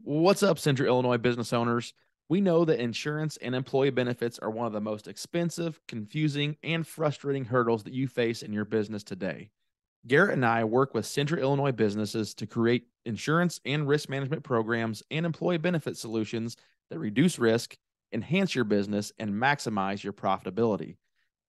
What's up, Central Illinois business owners? We know that insurance and employee benefits are one of the most expensive, confusing, and frustrating hurdles that you face in your business today. Garrett and I work with Central Illinois businesses to create insurance and risk management programs and employee benefit solutions that reduce risk, enhance your business, and maximize your profitability.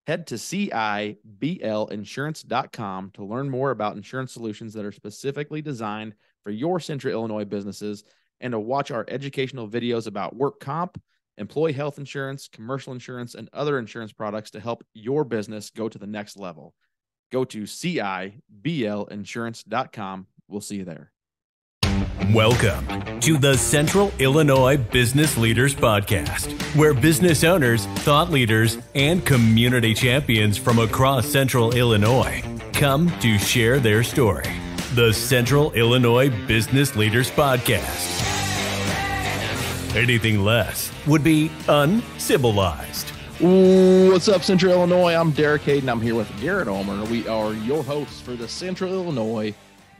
Head to CIBLinsurance.com to learn more about insurance solutions that are specifically designed for your Central Illinois businesses and to watch our educational videos about work comp, employee health insurance, commercial insurance, and other insurance products to help your business go to the next level. Go to CIBLinsurance.com. We'll see you there. Welcome to the Central Illinois Business Leaders Podcast, where business owners, thought leaders, and community champions from across Central Illinois come to share their story. The Central Illinois Business Leaders Podcast. Anything less would be uncivilized. What's up, Central Illinois? I'm Derek Hayden. I'm here with Garrett Ulmer. We are your hosts for the Central Illinois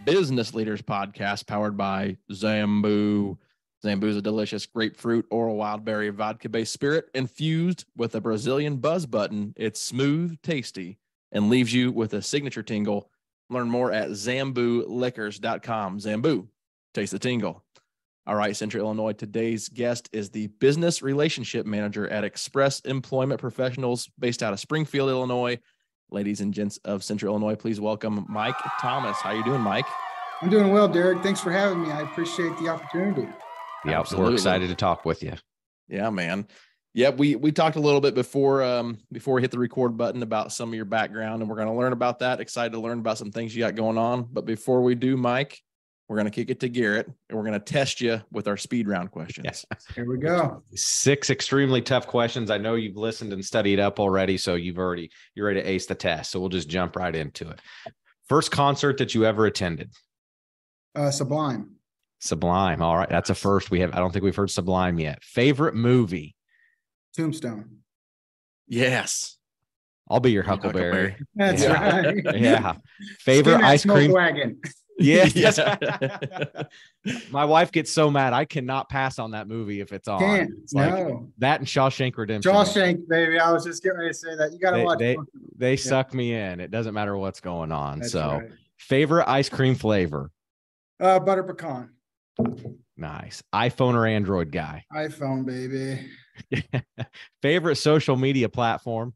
Business Leaders Podcast, powered by Zambu. Zambu is a delicious grapefruit oral wild berry vodka-based spirit infused with a Brazilian buzz button. It's smooth, tasty, and leaves you with a signature tingle. Learn more at ZambuLiquors.com. Zambu, taste the tingle. All right, Central Illinois, today's guest is the Business Relationship Manager at Express Employment Professionals based out of Springfield, Illinois. Ladies and gents of Central Illinois, please welcome Mike Thomas. How you doing, Mike? I'm doing well, Derek. Thanks for having me. I appreciate the opportunity. Yeah, Absolutely. We're excited to talk with you. Yeah, man. Yeah, we talked a little bit before we hit the record button about some of your background, and we're going to learn about that. Excited to learn about some things you got going on. But before we do, Mike, we're going to kick it to Garrett, and we're going to test you with our speed round questions. Yes. Here we go. 6 extremely tough questions. I know you've listened and studied up already, so you're ready to ace the test. So we'll just jump right into it. First concert that you ever attended? Sublime. Sublime. All right. That's a first. I don't think we've heard Sublime yet. Favorite movie? Tombstone. Yes. I'll be your Huckleberry. That's right. Yeah. Favorite ice cream wagon. Yes. My wife gets so mad. I cannot pass on that movie if it's on. Can't. It's like No. that and Shawshank Redemption. Shawshank, baby. I was just getting ready to say that. You got to watch it. They suck me in. It doesn't matter what's going on. That's so right. Favorite ice cream flavor? Butter pecan. Nice. iPhone or Android guy? iPhone, baby. Favorite social media platform?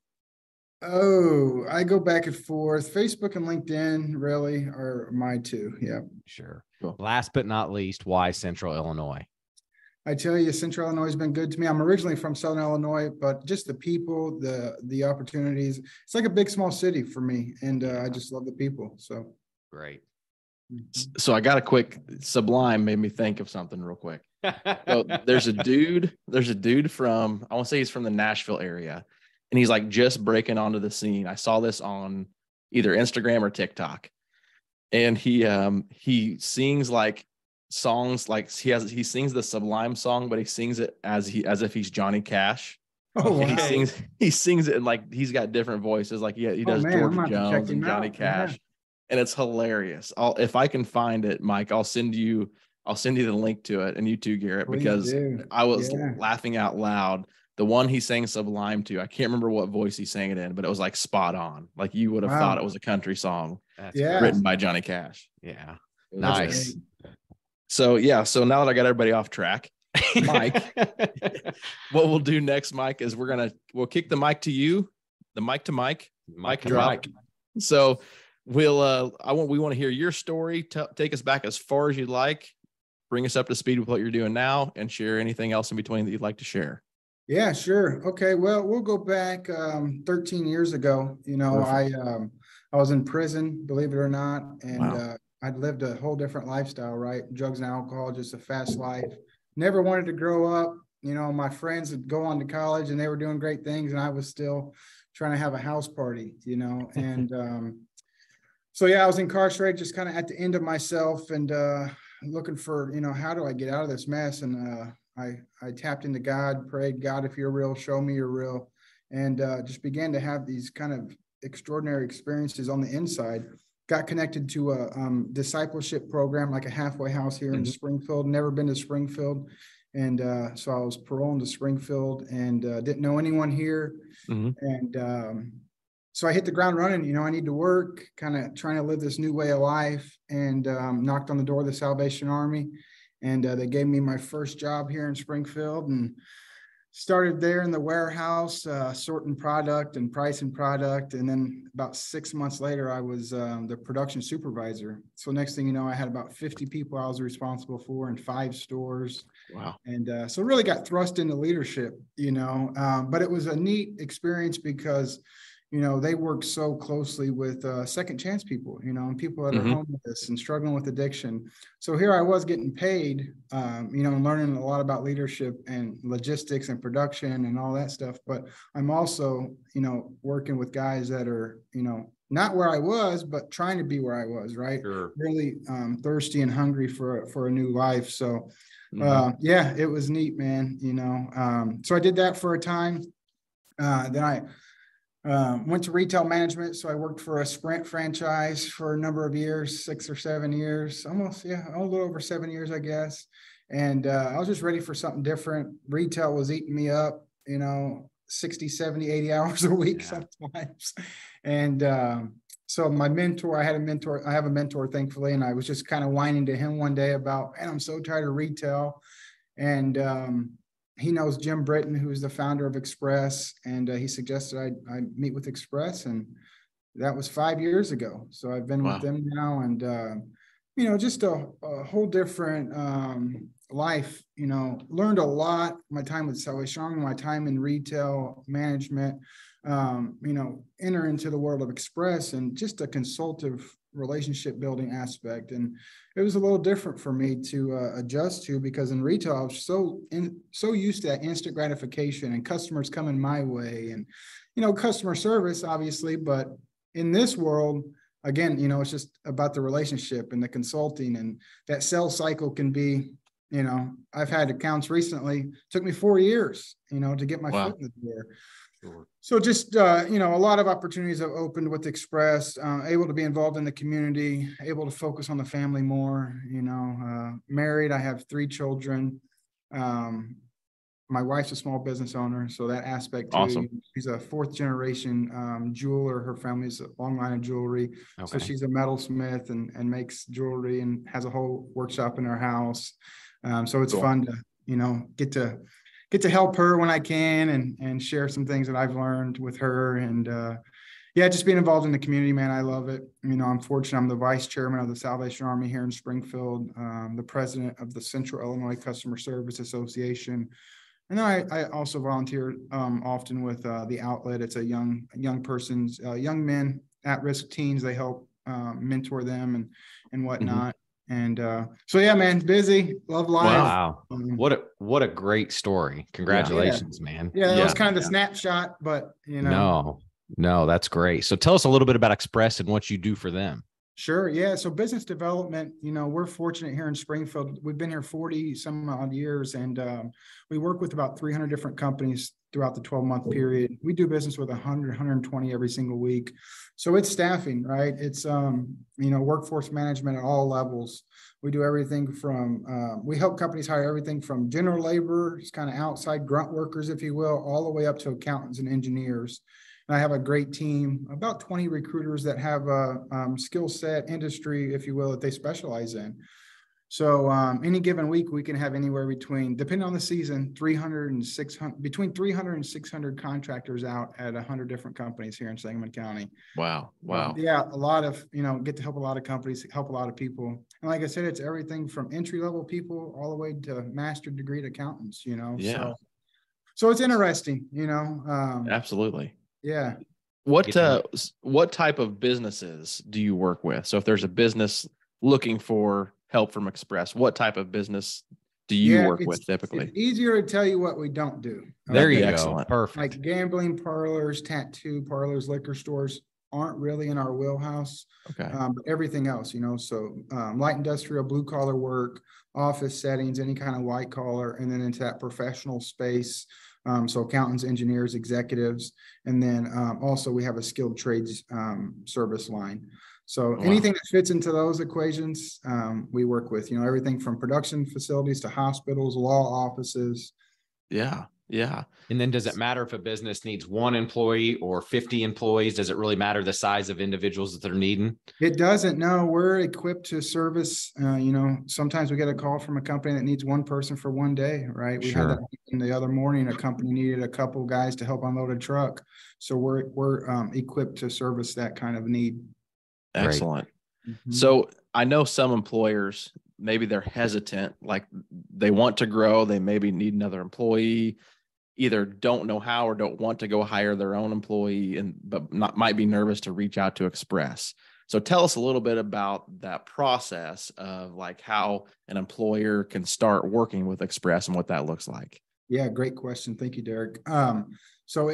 Oh, I go back and forth. Facebook and LinkedIn really are my two. Yeah. Sure. Cool. Last but not least, why Central Illinois? I tell you, Central Illinois has been good to me. I'm originally from Southern Illinois, but just the people, the opportunities, it's like a big, small city for me. And I just love the people. So Great. So I got a quick Sublime made me think of something real quick. So there's a dude from, I want to say he's from the Nashville area, and he's like just breaking onto the scene. I saw this on either Instagram or TikTok, and he sings like songs, like he sings the Sublime song, but he sings it as if he's Johnny Cash. Oh, wow. And he sings it, and like he's got different voices, like he does George Jones and Johnny Cash. Yeah. And it's hilarious. If I can find it, Mike, I'll send you the link to it, and you too, Garrett, because I was laughing out loud. The one he sang Sublime to, I can't remember what voice he sang it in, but it was like spot on. Like you would have thought it was a country song written by Johnny Cash. Yeah. Nice. So now that I got everybody off track, Mike, what we'll do next, Mike, is we'll kick the mic to you, the mic to Mike, Mike drop. Mike. So we want to hear your story. Take us back as far as you'd like. Bring us up to speed with what you're doing now, and share anything else in between that you'd like to share. Yeah, sure. Okay. Well, we'll go back 13 years ago. You know, I was in prison, believe it or not, and I'd lived a whole different lifestyle, right? Drugs and alcohol, just a fast life. Never wanted to grow up. You know, my friends would go on to college and they were doing great things, and I was still trying to have a house party, you know, and so, I was incarcerated, just kind of at the end of myself, and looking for, you know, how do I get out of this mess? And I tapped into God, prayed, God, if you're real, show me you're real, and just began to have these kind of extraordinary experiences on the inside. got connected to a discipleship program, like a halfway house here in Springfield. Never been to Springfield. And so I was paroled to Springfield and didn't know anyone here. And so I hit the ground running. I need to work, kind of trying to live this new way of life, and knocked on the door of the Salvation Army. And they gave me my first job here in Springfield, and started there in the warehouse, sorting product and pricing product. And then about 6 months later, I was the production supervisor. So next thing you know, I had about 50 people I was responsible for in 5 stores. Wow. And so really got thrust into leadership, but it was a neat experience because they work so closely with second chance people, and people that are homeless and struggling with addiction. So here I was getting paid, and learning a lot about leadership and logistics and production and all that stuff. But I'm also, working with guys that are, not where I was, but trying to be where I was, right? Sure. Really thirsty and hungry for a new life. So yeah, it was neat, man. So I did that for a time. Then I went to retail management. So I worked for a Sprint franchise for a number of years, 6 or 7 years, a little over 7 years, I guess. And I was just ready for something different. Retail was eating me up, 60, 70, 80 hours a week sometimes. And so my mentor, I have a mentor, thankfully. And I was just kind of whining to him one day about, man, I'm so tired of retail. And he knows Jim Britton, who's the founder of Express, and he suggested I meet with Express, and that was 5 years ago. So I've been with them now, and just a whole different life. Learned a lot. My time with Salvation Army, my time in retail management. Enter into the world of Express and just a consultative relationship building aspect. And it was a little different for me to adjust to, because in retail, I was so used to that instant gratification and customers coming my way and, customer service, obviously. But in this world, again, it's just about the relationship and the consulting, and that sales cycle can be, I've had accounts recently, took me 4 years, to get my foot in the door. Sure. So just, a lot of opportunities have opened with Express, able to be involved in the community, able to focus on the family more, married. I have 3 children. My wife's a small business owner, so that aspect too. Awesome. She's a 4th generation jeweler. Her family's a long line of jewelry. Okay. So she's a metalsmith and makes jewelry and has a whole workshop in her house. So it's fun to, get to help her when I can and share some things that I've learned with her. And just being involved in the community, man, I love it. I'm fortunate. I'm the vice chairman of the Salvation Army here in Springfield, the president of the Central Illinois Customer Service Association. And then I also volunteer often with the Outlet. It's a young men, at-risk teens. They help mentor them and whatnot. And so yeah, man, busy, love life. Wow. What a great story. Congratulations, man. Yeah, that was kind of the snapshot, but No, that's great. So tell us a little bit about Express and what you do for them. Sure. Yeah. So business development, we're fortunate here in Springfield. We've been here 40 some odd years, and we work with about 300 different companies throughout the 12-month period. We do business with 100, 120 every single week. So it's staffing, right? It's, workforce management at all levels. We do everything from, we help companies hire everything from general labor, kind of outside grunt workers, if you will, all the way up to accountants and engineers. And I have a great team, about 20 recruiters that have a skill set, industry, if you will, that they specialize in. So any given week, we can have anywhere between, depending on the season, 300 and 600, between 300 and 600 contractors out at 100 different companies here in Sangamon County. Wow. A lot of, get to help a lot of companies, help a lot of people. And like I said, it's everything from entry-level people all the way to master degree accountants, Yeah. So it's interesting, Absolutely. Yeah. What type of businesses do you work with? So if there's a business looking for help from Express, what type of business do you work with typically? It's easier to tell you what we don't do. There you go. Excellent. Perfect. Like gambling parlors, tattoo parlors, liquor stores aren't really in our wheelhouse. Okay. But everything else, so light industrial, blue collar work, office settings, any kind of white collar, and then into that professional space. So accountants, engineers, executives, and then also we have a skilled trades service line. So anything that fits into those equations, we work with, everything from production facilities to hospitals, law offices. Yeah. Yeah. And then does it matter if a business needs 1 employee or 50 employees? Does it really matter the size of individuals that they're needing? It doesn't. No, we're equipped to service. Sometimes we get a call from a company that needs 1 person for 1 day, right? We had that in the other morning. A company needed a couple guys to help unload a truck. So we're equipped to service that kind of need. Excellent. Mm-hmm. So I know some employers, maybe they're hesitant, like they want to grow. They maybe need another employee, either don't know how or don't want to go hire their own employee, but might be nervous to reach out to Express. So tell us a little bit about that process of like how an employer can start working with Express and what that looks like. Yeah, great question. Thank you, Derek. So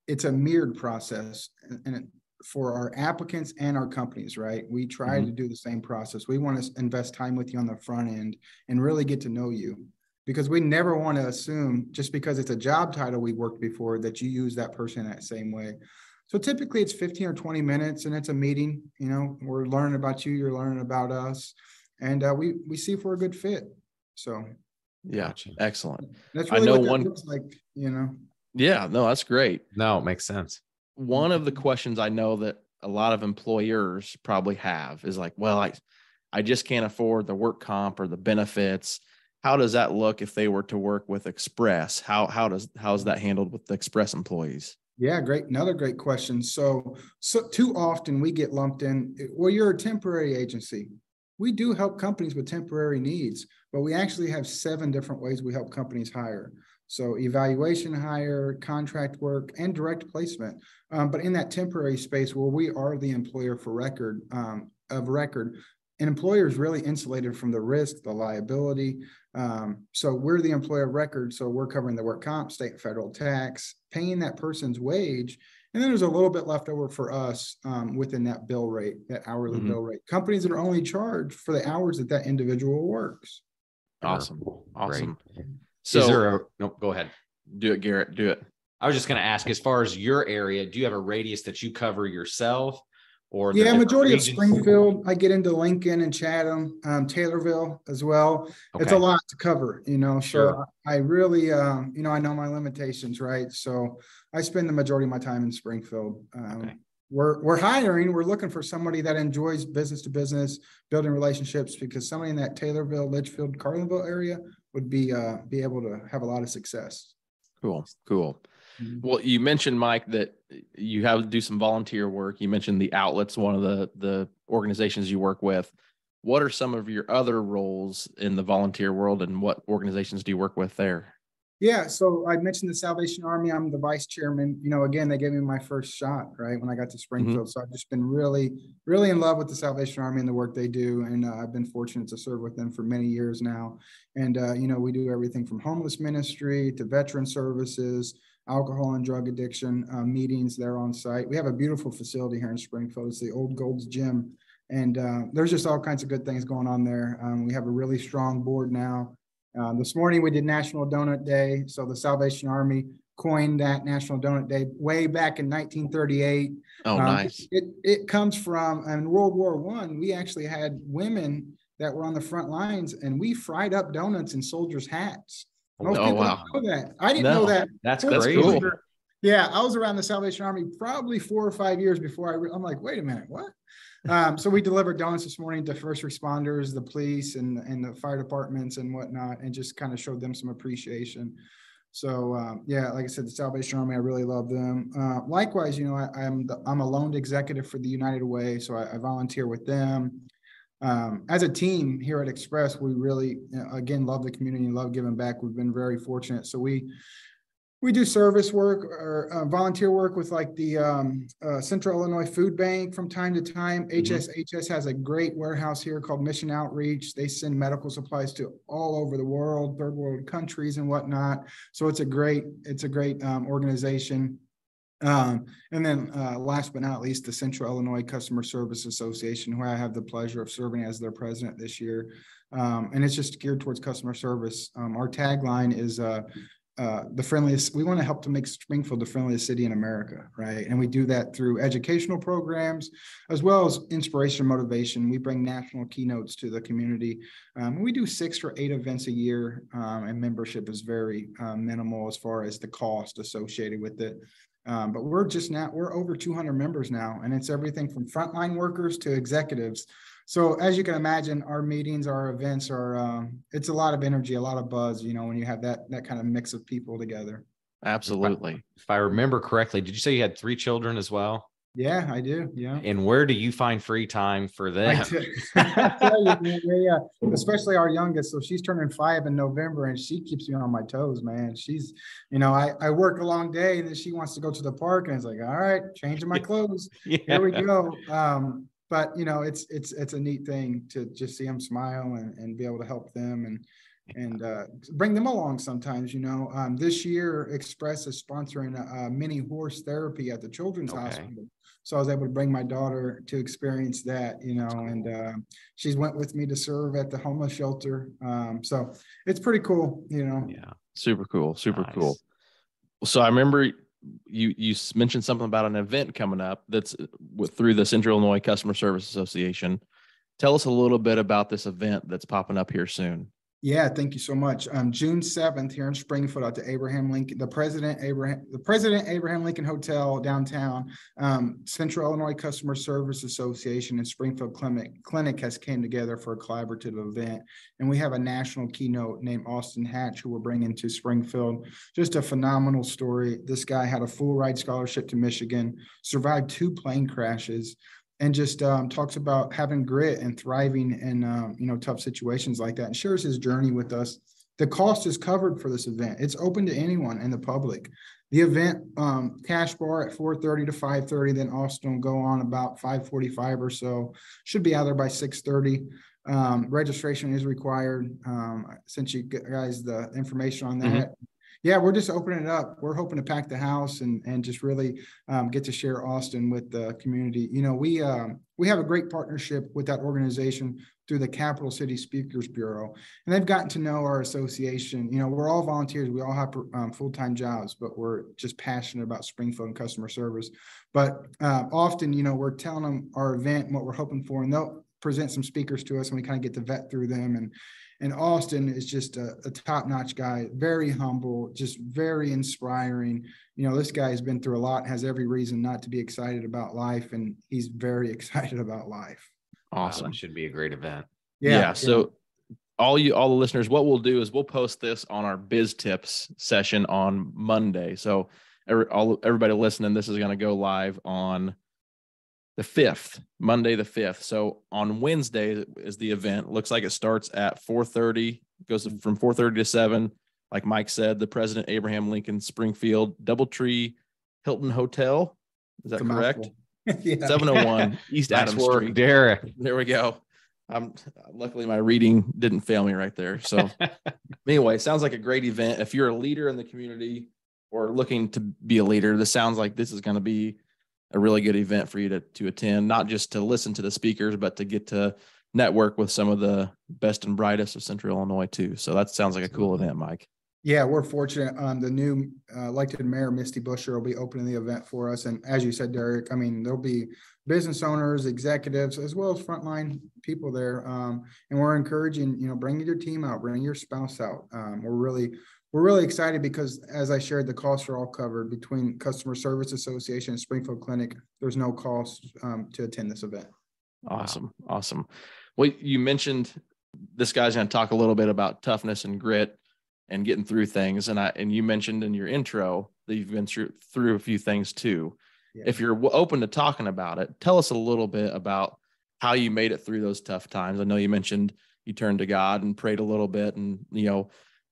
it's a mirrored process and for our applicants and our companies, right? We try to do the same process. We want to invest time with you on the front end and really get to know you, because we never want to assume just because it's a job title we worked before that you use that person that same way. So typically it's 15 or 20 minutes and it's a meeting. We're learning about you, you're learning about us, and we see if we're a good fit. So yeah, excellent. That's really what that looks like, Yeah, no, that's great. No, it makes sense. One of the questions I know that a lot of employers probably have is like, well, I just can't afford the work comp or the benefits. How does that look if they were to work with Express? How's that handled with the Express employees? Yeah, great. Another great question. So too often we get lumped in, well, you're a temporary agency. We do help companies with temporary needs, but we actually have 7 different ways we help companies hire. So evaluation hire, contract work, and direct placement. But in that temporary space where we are the employer for record, an employer is really insulated from the risk, the liability. So we're the employer of record. So we're covering the work comp, state and federal tax, paying that person's wage. And then there's a little bit left over for us within that bill rate, that hourly bill rate. Companies that are only charged for the hours that individual works. Awesome. Awesome. Great. So go ahead. Do it, Garrett. Do it. I was just going to ask, as far as your area, do you have a radius that you cover yourself? Or majority of Springfield. I get into Lincoln and Chatham, Taylorville as well. Okay. It's a lot to cover, Sure. So I really, I know my limitations, right? So I spend the majority of my time in Springfield. Okay. We're hiring. We're looking for somebody that enjoys business to business, building relationships, because somebody in that Taylorville, Litchfield, Carlinville area would be able to have a lot of success. Cool. Well, you mentioned, Mike, that you have to do some volunteer work. You mentioned the Outlets, one of the organizations you work with. What are some of your other roles in the volunteer world, and what organizations do you work with there? Yeah, so I mentioned the Salvation Army. I'm the vice chairman. Again, they gave me my first shot, right, when I got to Springfield. So I've just been really, really in love with the Salvation Army and the work they do. And I've been fortunate to serve with them for many years now. And, we do everything from homeless ministry to veteran services, alcohol and drug addiction meetings there on site. We have a beautiful facility here in Springfield. It's the Old Gold's Gym. And there's just all kinds of good things going on there. We have a really strong board now. This morning we did National Donut Day. So the Salvation Army coined that National Donut Day way back in 1938. Oh, nice. It comes from, in World War I, we actually had women that were on the front lines, and we fried up donuts in soldiers' hats. Most people don't know that. I didn't know that. That's cool. Yeah, I was around the Salvation Army probably 4 or 5 years before I'm like, wait a minute, what? So we delivered donuts this morning to first responders, the police, and the fire departments and whatnot, and just kind of showed them some appreciation. So like I said, the Salvation Army, I really love them. Likewise, I'm a loaned executive for the United Way, so I volunteer with them. As a team here at Express, we really, again, love the community and love giving back. We've been very fortunate. So we do service work or volunteer work with like the Central Illinois Food Bank from time to time. HSHS has a great warehouse here called Mission Outreach. They send medical supplies to all over the world, third world countries and whatnot. So it's a great organization. And then last but not least, the Central Illinois Customer Service Association, where I have the pleasure of serving as their president this year. And it's just geared towards customer service. Our tagline is the friendliest. We want to help to make Springfield the friendliest city in America, right? And we do that through educational programs as well as inspiration and motivation. We bring national keynotes to the community. We do 6 or 8 events a year, and membership is very minimal as far as the cost associated with it. But we're over 200 members now, and it's everything from frontline workers to executives. So as you can imagine, our meetings, our events are, it's a lot of energy, a lot of buzz, when you have that kind of mix of people together. Absolutely. If I remember correctly, did you say you had 3 children as well? Yeah, I do. Yeah. And where do you find free time for them? I tell you, man, especially our youngest. So she's turning 5 in November, and she keeps me on my toes, man. She's, I work a long day, and then she wants to go to the park, and it's like, all right, changing my clothes. Yeah. Here we go. But it's a neat thing to just see them smile and be able to help them and bring them along sometimes. This year Express is sponsoring a mini horse therapy at the Children's Hospital. So I was able to bring my daughter to experience that, and she's went with me to serve at the homeless shelter. So it's pretty cool, Yeah. Super cool. Super Nice. cool. So I remember you mentioned something about an event coming up that's through the Central Illinois Customer Service Association. Tell us a little bit about this event that's popping up here soon. Yeah, thank you so much. June 7th here in Springfield at the Abraham Lincoln, the President Abraham Lincoln Hotel downtown. Central Illinois Customer Service Association and Springfield Clinic has came together for a collaborative event, and we have a national keynote named Austin Hatch, who we're bringing to Springfield. Just a phenomenal story. This guy had a full ride scholarship to Michigan, survived 2 plane crashes, and just talks about having grit and thriving in, tough situations like that, and shares his journey with us. The cost is covered for this event. It's open to anyone in the public. The event, cash bar at 4:30 to 5:30, then Austin will go on about 5:45 or so. Should be out there by 6:30. Registration is required. Sent you guys the information on that. Mm-hmm. Yeah, we're just opening it up. We're hoping to pack the house and just really get to share Austin with the community. We have a great partnership with that organization through the Capital City Speakers Bureau, and they've gotten to know our association. We're all volunteers. We all have full-time jobs, but we're just passionate about Springfield and customer service. But often, we're telling them our event and what we're hoping for, and they'll present some speakers to us, and we kind of get to vet through them. And Austin is just a top-notch guy, very humble, just very inspiring. This guy has been through a lot, has every reason not to be excited about life, and he's very excited about life. Awesome. Wow, that should be a great event. Yeah. So all the listeners, what we'll do is we'll post this on our Biz Tips session on Monday. So everybody listening, this is going to go live on the 5th, Monday the 5th. So on Wednesday is the event. Looks like it starts at 4:30, goes from 4:30 to 7. Like Mike said, the President Abraham Lincoln Springfield Doubletree Hilton Hotel. Is that correct? Yeah. 701 East Adams Street. Derek. There we go. Luckily my reading didn't fail me right there. So anyway, it sounds like a great event. If you're a leader in the community or looking to be a leader, this sounds like this is going to be a really good event for you to attend, not just to listen to the speakers, but to get to network with some of the best and brightest of Central Illinois too. So that sounds like a cool event, Mike. Yeah, we're fortunate. The new elected mayor, Misty Buscher, will be opening the event for us. And as you said, Derek, there'll be business owners, executives, as well as frontline people there. And we're encouraging, bring your team out, bring your spouse out. We're really excited because, as I shared, the costs are all covered between Customer Service Association and Springfield Clinic. There's no cost to attend this event. Awesome. Awesome. Well, you mentioned this guy's going to talk a little bit about toughness and grit and getting through things. And you mentioned in your intro that you've been through a few things too. Yeah. If you're open to talking about it, tell us a little bit about how you made it through those tough times. I know you mentioned you turned to God and prayed a little bit and,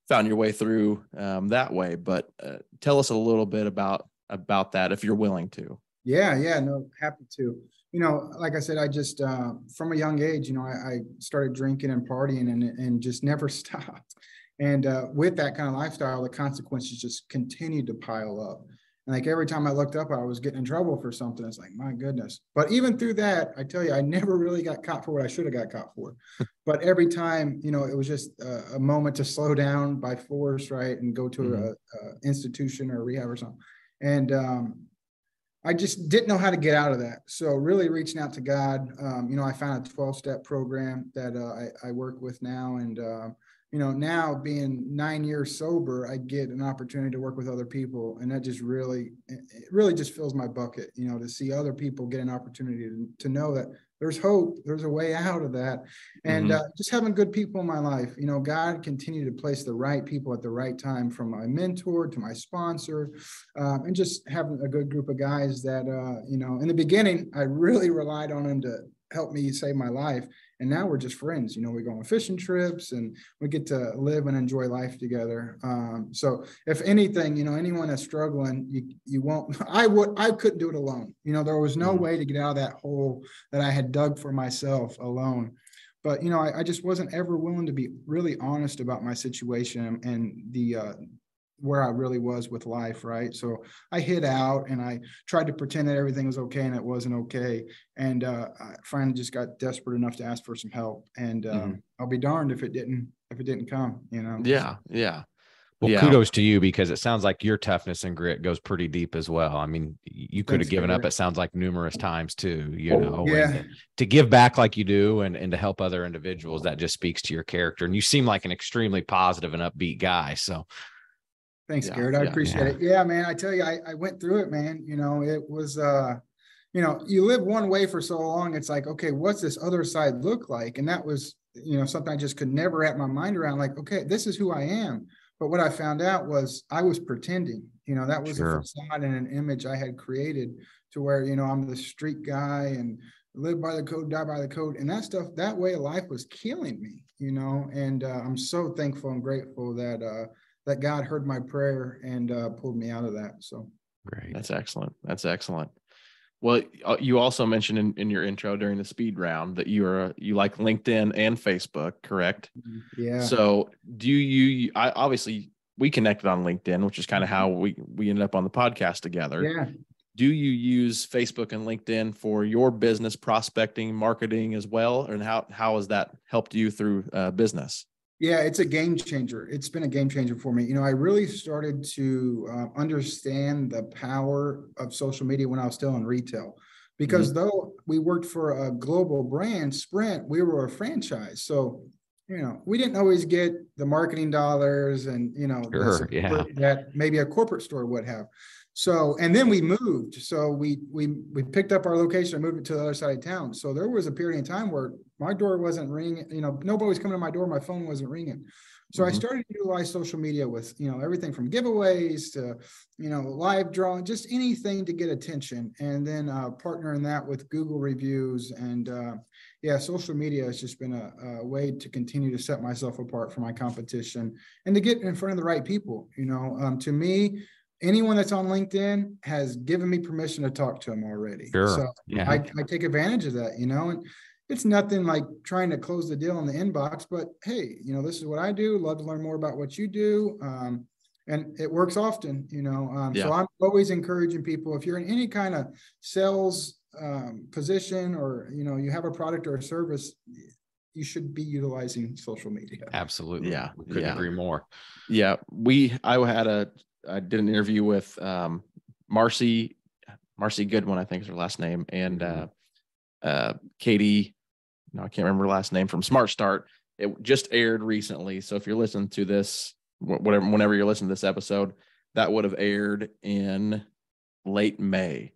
found your way through that way, but tell us a little bit about that if you're willing to. Yeah, no, happy to. Like I said, I just from a young age, I started drinking and partying and just never stopped. And with that kind of lifestyle, the consequences just continued to pile up. And like every time I looked up, I was getting in trouble for something. It's like, my goodness. But even through that, I tell you, I never really got caught for what I should have got caught for. But every time, you know, it was just a moment to slow down by force, right? And go to a institution or rehab or something. And I just didn't know how to get out of that. So really reaching out to God, you know, I found a 12-step program that I work with now. And, you know, now being 9 years sober, I get an opportunity to work with other people. And that just really just fills my bucket, you know, to see other people get an opportunity to know that there's hope, there's a way out of that. And just having good people in my life, you know, God continued to place the right people at the right time, from my mentor to my sponsor, and just having a good group of guys that, you know, in the beginning, I really relied on them to help me save my life. And now we're just friends. You know, we go on fishing trips and we get to live and enjoy life together. So if anything, you know, anyone that's struggling, you won't, I couldn't do it alone. You know, there was no way to get out of that hole that I had dug for myself alone. But, you know, I just wasn't ever willing to be really honest about my situation and where I really was with life, right? So I hid out and I tried to pretend that everything was okay, and it wasn't okay. And I finally just got desperate enough to ask for some help. And I'll be darned if it didn't come, you know? Yeah. Yeah. Well, kudos to you, because it sounds like your toughness and grit goes pretty deep as well. I mean, you could have given up, it sounds like, numerous times too, you know, and to give back like you do and to help other individuals, that just speaks to your character. And you seem like an extremely positive and upbeat guy. So thanks, Garrett. I appreciate it. Yeah, man. I tell you, I went through it, man. You know, it was, you know, you live one way for so long. It's like, okay, what's this other side look like? And that was, you know, something I just could never wrap my mind around. Like, okay, this is who I am. But what I found out was I was pretending. You know, that was a facade and an image I had created to where, you know, I'm the street guy and live by the code, die by the code. And that stuff, that way of life was killing me, you know. And I'm so thankful and grateful that that God heard my prayer and pulled me out of that. So great. That's excellent. That's excellent. Well, you also mentioned in your intro during the speed round that you like LinkedIn and Facebook, correct? Yeah. So obviously we connected on LinkedIn, which is kind of how we ended up on the podcast together. Yeah. Do you use Facebook and LinkedIn for your business prospecting, marketing as well? And how has that helped you through business? Yeah, it's a game changer. It's been a game changer for me. You know, I really started to understand the power of social media when I was still in retail, because though we worked for a global brand, Sprint, we were a franchise. So, you know, we didn't always get the marketing dollars and, you know, that maybe a corporate store would have. So, and then we moved. So we picked up our location and moved it to the other side of town. So there was a period of time where my door wasn't ringing, you know, nobody was coming to my door. My phone wasn't ringing. So I started to utilize social media with, you know, everything from giveaways to, you know, live drawing, just anything to get attention. And then partnering that with Google reviews. And social media has just been a way to continue to set myself apart from my competition and to get in front of the right people. You know, to me, anyone that's on LinkedIn has given me permission to talk to them already. So I take advantage of that, you know, and it's nothing like trying to close the deal in the inbox, but hey, you know, this is what I do. Love to learn more about what you do. And it works often, you know. So I'm always encouraging people, if you're in any kind of sales position, or, you know, you have a product or a service, you should be utilizing social media. Absolutely. Yeah. We couldn't agree more. Yeah. I did an interview with Marcy Goodwin, I think is her last name, and Katie, no, I can't remember her last name, from Smart Start. It just aired recently. So if you're listening to this, whenever you're listening to this episode, that would have aired in late May.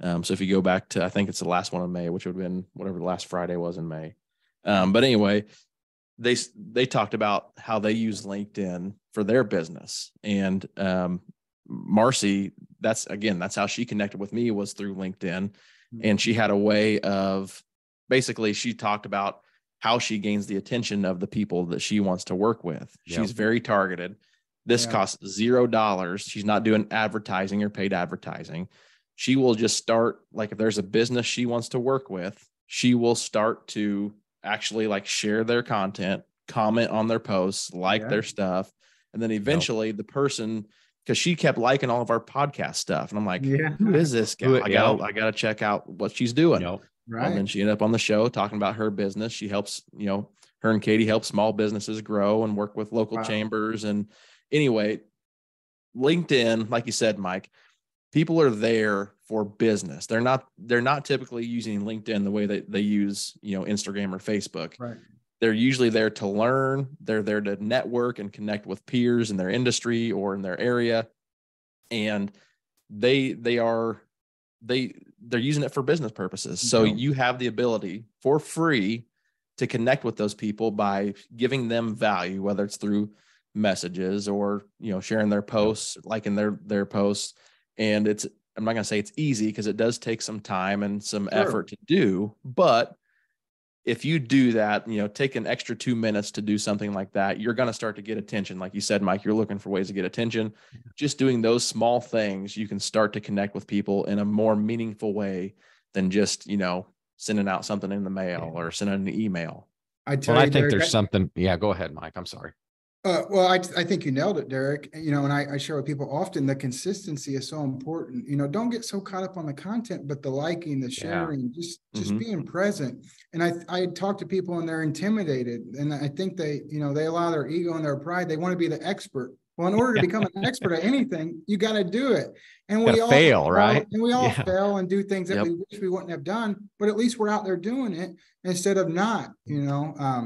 So if you go back to, I think it's the last one in May, which would have been whatever the last Friday was in May. But anyway, they talked about how they use LinkedIn for their business. And Marcy, that's how she connected with me, was through LinkedIn. And she had a way of, basically, she talked about how she gains the attention of the people that she wants to work with. Yep. She's very targeted. This costs $0. She's not doing advertising or paid advertising. She will just start, like, if there's a business she wants to work with, she will start to actually like share their content, comment on their posts, like their stuff. And then eventually the person because she kept liking all of our podcast stuff. And I'm like, who is this gal? I gotta check out what she's doing. Right. Well, and then she ended up on the show talking about her business. She helps, her and Katie help small businesses grow and work with local chambers. And anyway, LinkedIn, like you said, Mike, people are there for business. They're not typically using LinkedIn the way that they use, Instagram or Facebook. Right. They're usually there to learn. They're there to network and connect with peers in their industry or in their area. And they're using it for business purposes. So you have the ability for free to connect with those people by giving them value, whether it's through messages or, sharing their posts, liking their posts. And I'm not going to say it's easy, because it does take some time and some effort to do, but if you do that, take an extra 2 minutes to do something like that, you're going to start to get attention. Like you said, Mike, you're looking for ways to get attention. Just doing those small things, you can start to connect with people in a more meaningful way than just, sending out something in the mail or sending an email. I think there's something. Yeah, go ahead, Mike. I'm sorry. Well, I think you nailed it, Derek. And I share with people often, the consistency is so important. Don't get so caught up on the content, but the liking, the sharing, just being present. And I talk to people and they're intimidated. And I think they allow their ego and their pride. They want to be the expert. Well, in order to become an expert at anything, you got to do it. And we all fail, right? And we all fail and do things that we wish we wouldn't have done, but at least we're out there doing it instead of not,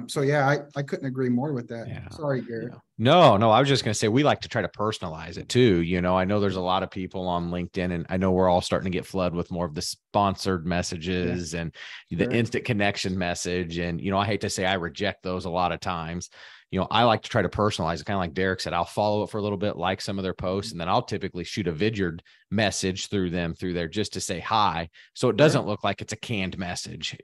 So I couldn't agree more with that. Yeah. Sorry, Garrett. Yeah. No, I was just going to say, we like to try to personalize it too. I know there's a lot of people on LinkedIn, and I know we're all starting to get flooded with more of the sponsored messages and the instant connection message. And, I hate to say I reject those a lot of times. I like to try to personalize it, kind of like Derek said. I'll follow it for a little bit, like some of their posts, and then I'll typically shoot a vidgered message through there just to say hi. So it doesn't look like it's a canned message,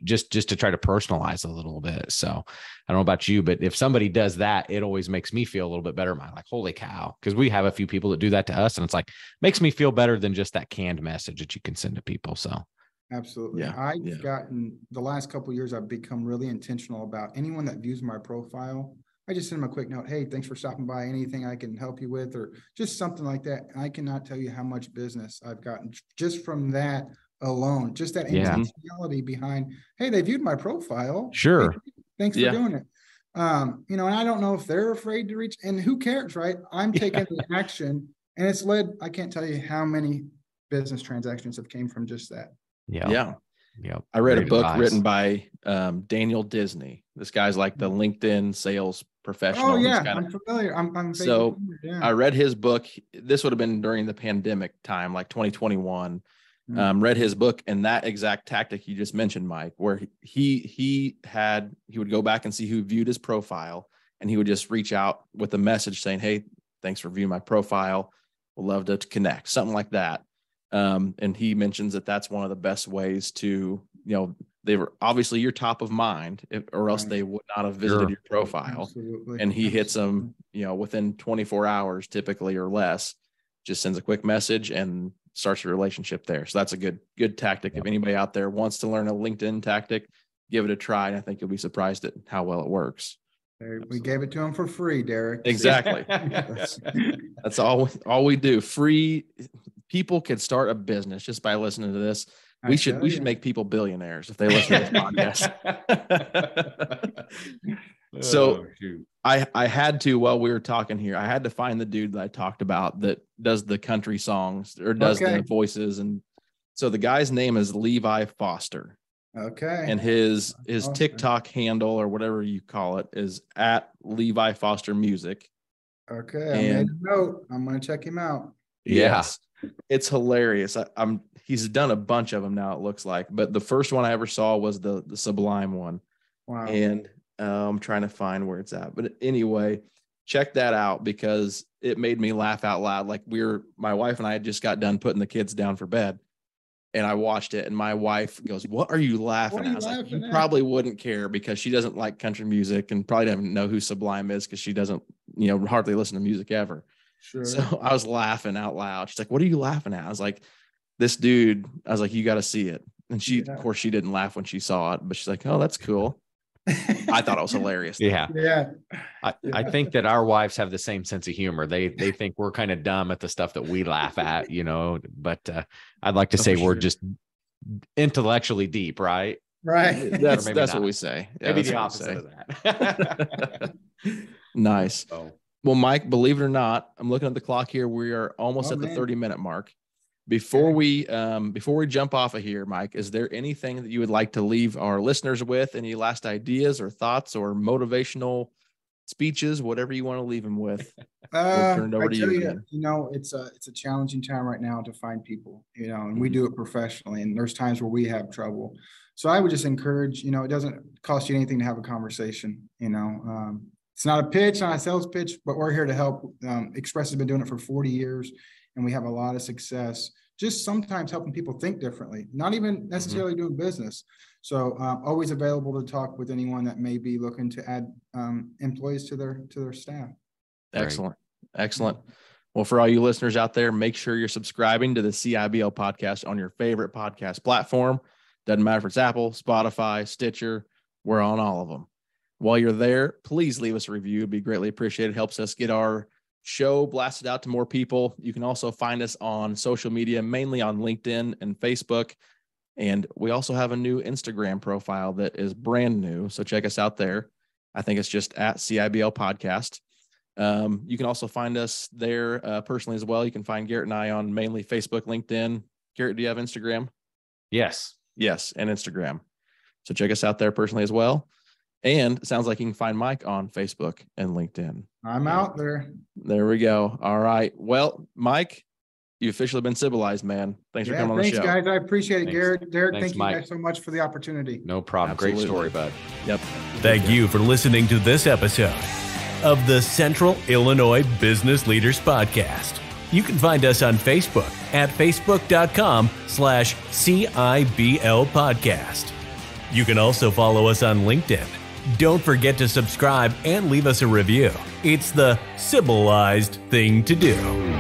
just to try to personalize a little bit. So I don't know about you, but if somebody does that, it always makes me feel a little bit better. I'm like, holy cow. Because we have a few people that do that to us, and it's like, makes me feel better than just that canned message that you can send to people. So absolutely. I've gotten, the last couple of years, I've become really intentional about anyone that views my profile. I just send them a quick note. Hey, thanks for stopping by. Anything I can help you with, or just something like that. I cannot tell you how much business I've gotten just from that alone. Just that intentionality behind, hey, they viewed my profile. Sure. Hey, thanks for doing it. And I don't know if they're afraid to reach, and who cares, right? I'm taking the action, and it's led, I can't tell you how many business transactions have came from just that. Yeah. I read a book written by Daniel Disney. This guy's like the LinkedIn sales professional. Oh yeah, I'm familiar. I'm so I read his book. This would have been during the pandemic time, like 2021. Read his book, and that exact tactic you just mentioned, Mike, where he would go back and see who viewed his profile, and he would just reach out with a message saying, "Hey, thanks for viewing my profile. We'd love to connect," something like that. And he mentions that that's one of the best ways to, they were obviously you're top of mind, or else they would not have visited your profile. Absolutely. And he hits them, within 24 hours, typically, or less, just sends a quick message and starts a relationship there. So that's a good tactic. If anybody out there wants to learn a LinkedIn tactic, give it a try. And I think you'll be surprised at how well it works. We gave it to him for free, Derek. Exactly. That's all we do. Free. People could start a business just by listening to this. We should make people billionaires if they listen to this podcast. So I had to, while we were talking here, I had to find the dude that I talked about that does the country songs or does the voices. And so the guy's name is Levi Foster. Okay. And his TikTok handle, or whatever you call it, is at Levi Foster Music. Okay. I made a note. I'm going to check him out. Yes. It's hilarious. He's done a bunch of them now, it looks like, but the first one I ever saw was the Sublime one. Wow. And I'm trying to find where it's at, but anyway, check that out, because it made me laugh out loud. Like my wife and I had just got done putting the kids down for bed, and I watched it, and my wife goes, "What are you laughing at?" I was like, "You probably wouldn't care, because she doesn't like country music and probably doesn't know who Sublime is, because she doesn't, hardly listen to music ever." Sure. So I was laughing out loud. She's like, "What are you laughing at?" I was like, "This dude." I was like, "You got to see it." And of course, she didn't laugh when she saw it, but she's like, "Oh, that's cool." I thought it was hilarious. Yeah. I think that our wives have the same sense of humor. They think we're kind of dumb at the stuff that we laugh at, you know, but I'd like to say we're just intellectually deep, right? Right. That's what we say. Yeah, maybe the opposite of that. Nice. Well, Mike, believe it or not, I'm looking at the clock here. We are almost at the 30-minute mark. Before we jump off of here, Mike, is there anything that you would like to leave our listeners with? Any last ideas or thoughts or motivational speeches, whatever you want to leave them with? We'll turn it over to you again. You know, it's a challenging time right now to find people, you know, and we do it professionally, and there's times where we have trouble. So I would just encourage, you know, it doesn't cost you anything to have a conversation, you know. It's not a pitch, not a sales pitch, but we're here to help. Express has been doing it for 40 years, and we have a lot of success. Just sometimes helping people think differently, not even necessarily doing business. So always available to talk with anyone that may be looking to add employees to their staff. Excellent. Well, for all you listeners out there, make sure you're subscribing to the CIBL podcast on your favorite podcast platform. Doesn't matter if it's Apple, Spotify, Stitcher, we're on all of them. While you're there, please leave us a review. It'd be greatly appreciated. It helps us get our show blasted out to more people. You can also find us on social media, mainly on LinkedIn and Facebook. And we also have a new Instagram profile that is brand new. So check us out there. I think it's just at CIBL Podcast. You can also find us there personally as well. You can find Garrett and I on mainly Facebook, LinkedIn. Garrett, do you have Instagram? Yes, and Instagram. So check us out there personally as well. And it sounds like you can find Mike on Facebook and LinkedIn. I'm out there. There we go. All right. Well, Mike, you've officially been civilized, man. Thanks for coming on the show. Thanks, guys. I appreciate it, Thanks. Garrett. Derek, Thanks, thank you Mike. guys so much for the opportunity. No problem. Absolutely. Great story, bud. Yep. Thank you for listening to this episode of the Central Illinois Business Leaders Podcast. You can find us on Facebook at facebook.com/CIBL Podcast. You can also follow us on LinkedIn. Don't forget to subscribe and leave us a review. It's the civilized thing to do.